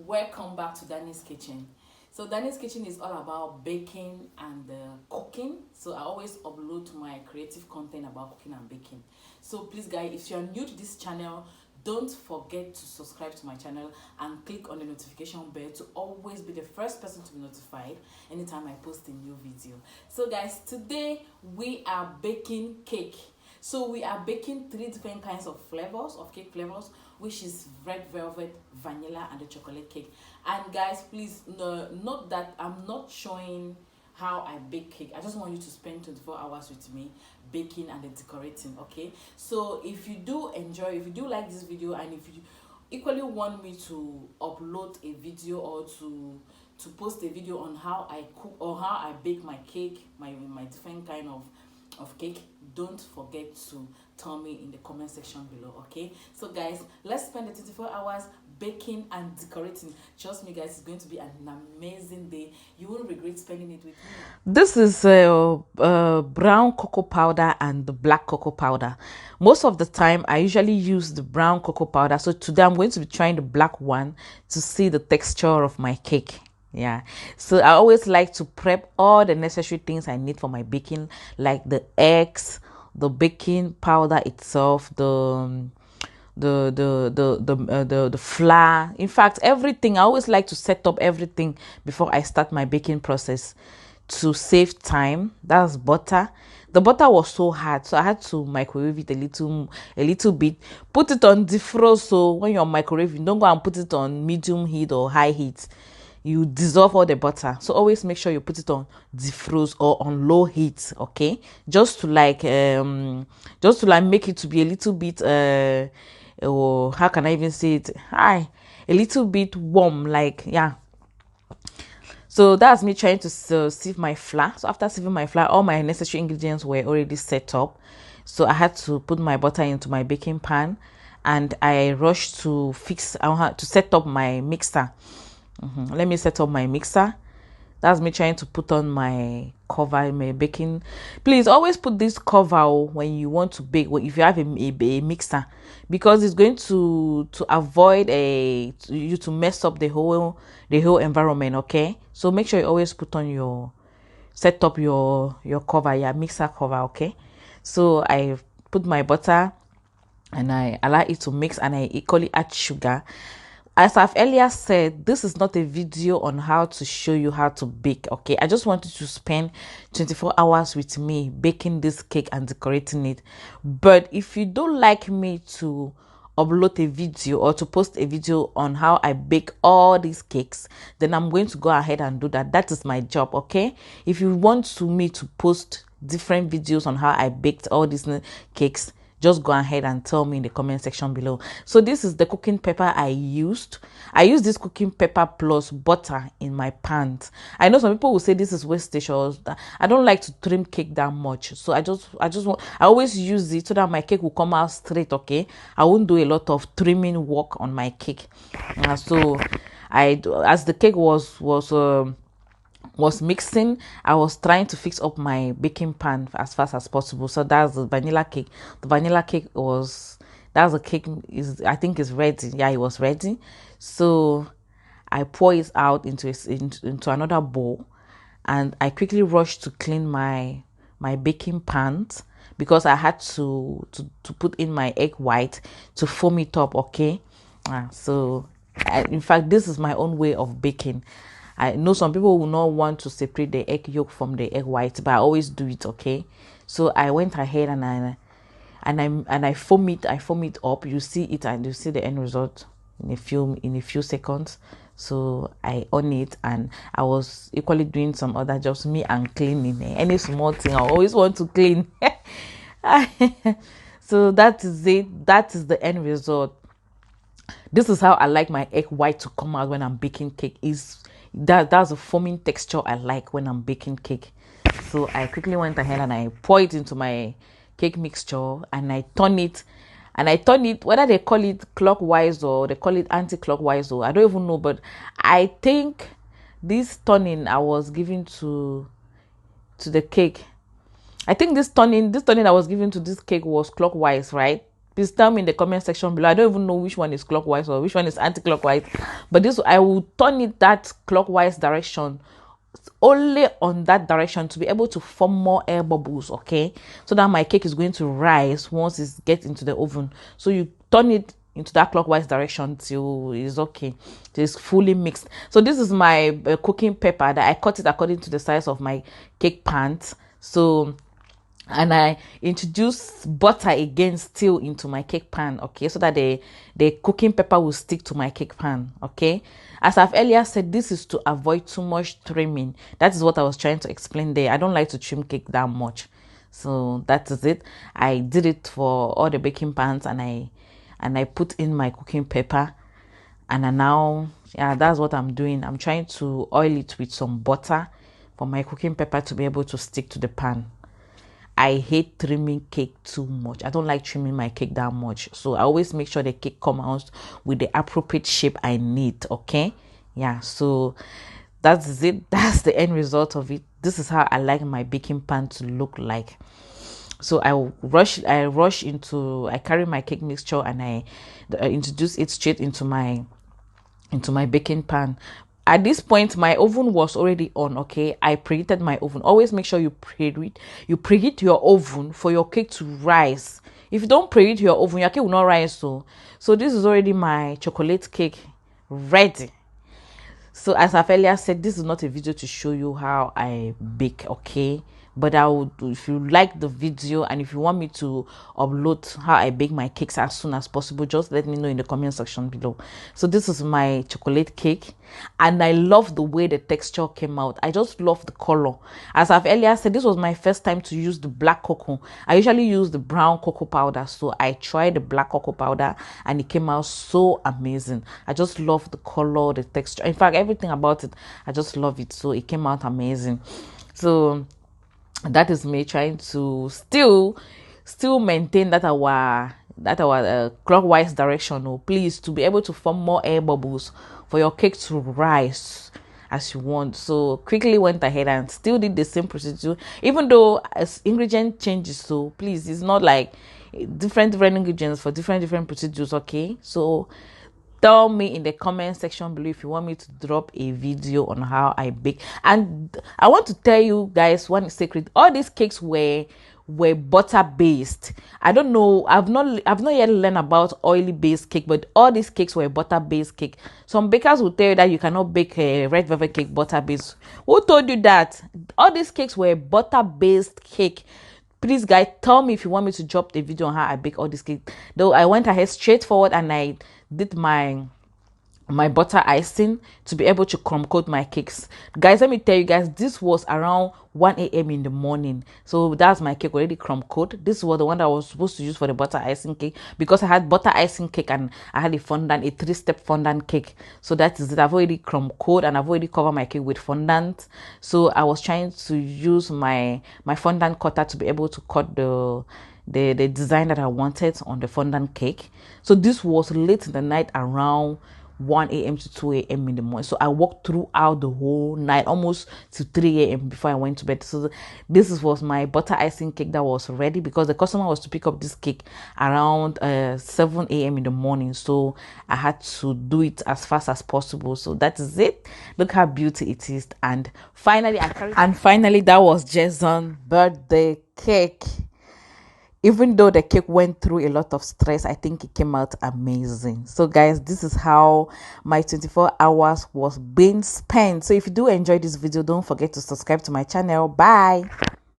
Welcome back to Danny's Kitchen. So Danny's Kitchen is all about baking and cooking. So I always upload my creative content about cooking and baking. So please guys, if you are new to this channel, don't forget to subscribe to my channel and click on the notification bell to always be the first person to be notified anytime I post a new video. So guys, today we are baking cake. So we are baking 3 different kinds of flavors, of cake flavors, which is red velvet, vanilla, and the chocolate cake. And guys, please note that I'm not showing how I bake cake. I just want you to spend 24 hours with me baking and decorating, okay? So if you do enjoy, if you do like this video, and if you equally want me to upload a video or to post a video on how I cook or how I bake my cake, my different kind of cake, don't forget to tell me in the comment section below, okay? So guys, let's spend the 24 hours baking and decorating. Trust me guys, it's going to be an amazing day. You won't regret spending it with me. This is brown cocoa powder and the black cocoa powder. Most of the time I usually use the brown cocoa powder, so today I'm going to be trying the black one to see the texture of my cake. Yeah, so I always like to prep all the necessary things I need for my baking, like the eggs, the baking powder itself, the flour. In fact, everything. I always like to set up everything before I start my baking process to save time. That's butter. The butter was so hard, so I had to microwave it a little bit. Put it on defrost, so when you're microwaving, don't go and put it on medium heat or high heat. You dissolve all the butter, so always make sure you put it on defrost or on low heat, okay? Just to like make it to be a little bit or how can I even say it, a little bit warm, like, yeah. So that's me trying to sieve my flour. So after sieving my flour, all my necessary ingredients were already set up, so I had to put my butter into my baking pan, and I rushed to set up my mixer. Let me set up my mixer. That's me trying to put on my cover, my baking. Please always put this cover when you want to bake, if you have a mixer, because it's going to avoid you to mess up the whole environment, okay? So make sure you always put on set up your cover, your mixer cover, okay? So I put my butter and I allow it to mix, and I equally add sugar. As I've earlier said, this is not a video on how to show you how to bake, okay? I just want you to spend 24 hours with me baking this cake and decorating it. But if you don't like me to upload a video or to post a video on how I bake all these cakes, then I'm going to go ahead and do that. That is my job, okay? If you want me to post different videos on how I baked all these cakes, just go ahead and tell me in the comment section below. So this is the cooking pepper I used. I used this cooking pepper plus butter in my pans. I know some people will say this is wastage, or I don't like to trim cake that much, so I always use it so that my cake will come out straight, okay? I won't do a lot of trimming work on my cake. So as the cake was mixing, I was trying to fix up my baking pan as fast as possible. So that's the vanilla cake. The vanilla cake that's the cake I think is ready. Yeah, it was ready. So I pour it out into another bowl, and I quickly rushed to clean my baking pans, because I had to put in my egg white to foam it up, okay? In fact, this is my own way of baking. I know some people will not want to separate the egg yolk from the egg white, but I always do it, okay? So I went ahead and I foam it up. You see it, and you see the end result in a few seconds. So I on it, and I was equally doing some other jobs, me and cleaning. Any small thing I always want to clean. So that is it. That is the end result. This is how I like my egg white to come out when I'm baking cake. That's a foaming texture I like when I'm baking cake. So I quickly went ahead and I pour it into my cake mixture, and I turn it. Whether they call it clockwise or they call it anti-clockwise, or I don't even know, but I think this turning I was giving to the cake, I think this turning I was giving to this cake was clockwise, right? Please tell me in the comment section below. I don't even know which one is clockwise or which one is anti-clockwise, but this, I will turn it that clockwise direction, only on that direction, to be able to form more air bubbles, okay, so that my cake is going to rise once it gets into the oven. So you turn it into that clockwise direction till it's okay, till it's fully mixed. So this is my cooking pepper that I cut it according to the size of my cake pan. So, and I introduce butter again still into my cake pan, okay, so that the cooking pepper will stick to my cake pan, okay. As I've earlier said, this is to avoid too much trimming. That is what I was trying to explain there. I don't like to trim cake that much, so that is it. I did it for all the baking pans, and I put in my cooking pepper, and now, yeah, that's what I'm doing. I'm trying to oil it with some butter for my cooking pepper to be able to stick to the pan. I hate trimming cake too much. I don't like trimming my cake that much. So I always make sure the cake comes out with the appropriate shape I need, okay? Yeah, so that's it. That's the end result of it. This is how I like my baking pan to look like. So I carry my cake mixture, and I introduce it straight into my baking pan. At this point, my oven was already on, okay. I preheated my oven. Always make sure you preheat your oven for your cake to rise. If you don't preheat your oven, your cake will not rise. So this is already my chocolate cake ready. So as I've earlier said, this is not a video to show you how I bake, okay, but I would, if you like the video and if you want me to upload how I bake my cakes as soon as possible, just let me know in the comment section below. So this is my chocolate cake, and I love the way the texture came out. I just love the color. As I've earlier said, this was my first time to use the black cocoa. I usually use the brown cocoa powder, so I tried the black cocoa powder and it came out so amazing. I just love the color, the texture, in fact everything about it. I just love it. So it came out amazing. So that is me trying to still maintain that our clockwise direction, please, to be able to form more air bubbles for your cake to rise as you want. So quickly went ahead and still did the same procedure, even though as ingredient changes. So please, it's not like different ingredients for different procedures, okay. So tell me in the comment section below if you want me to drop a video on how I bake. And I want to tell you guys one secret. All these cakes were butter based. I don't know, I've not yet learned about oily based cake, but all these cakes were butter based cake. Some bakers will tell you that you cannot bake a red velvet cake butter based. Who told you that? All these cakes were butter based cake. Please guys, tell me if you want me to drop the video on how I bake all this cake. Though I went ahead straightforward and I did my butter icing to be able to crumb coat my cakes. Guys, let me tell you guys, this was around 1 a.m. in the morning. So that's my cake already crumb coat. This was the one that I was supposed to use for the butter icing cake, because I had butter icing cake and I had a fondant, a 3-step fondant cake. So that is it. I've already crumb coat and I've already covered my cake with fondant. So I was trying to use my fondant cutter to be able to cut the design that I wanted on the fondant cake. So this was late in the night, around 1 a.m. to 2 a.m. in the morning. So I worked throughout the whole night, almost to 3 a.m. before I went to bed. So this was my butter icing cake that was ready, because the customer was to pick up this cake around 7 a.m. in the morning. So I had to do it as fast as possible. So that is it. Look how beautiful it is. And finally, that was Jason's birthday cake. Even though the cake went through a lot of stress, I think it came out amazing. So guys, this is how my 24 hours was being spent. So if you do enjoy this video, don't forget to subscribe to my channel. Bye.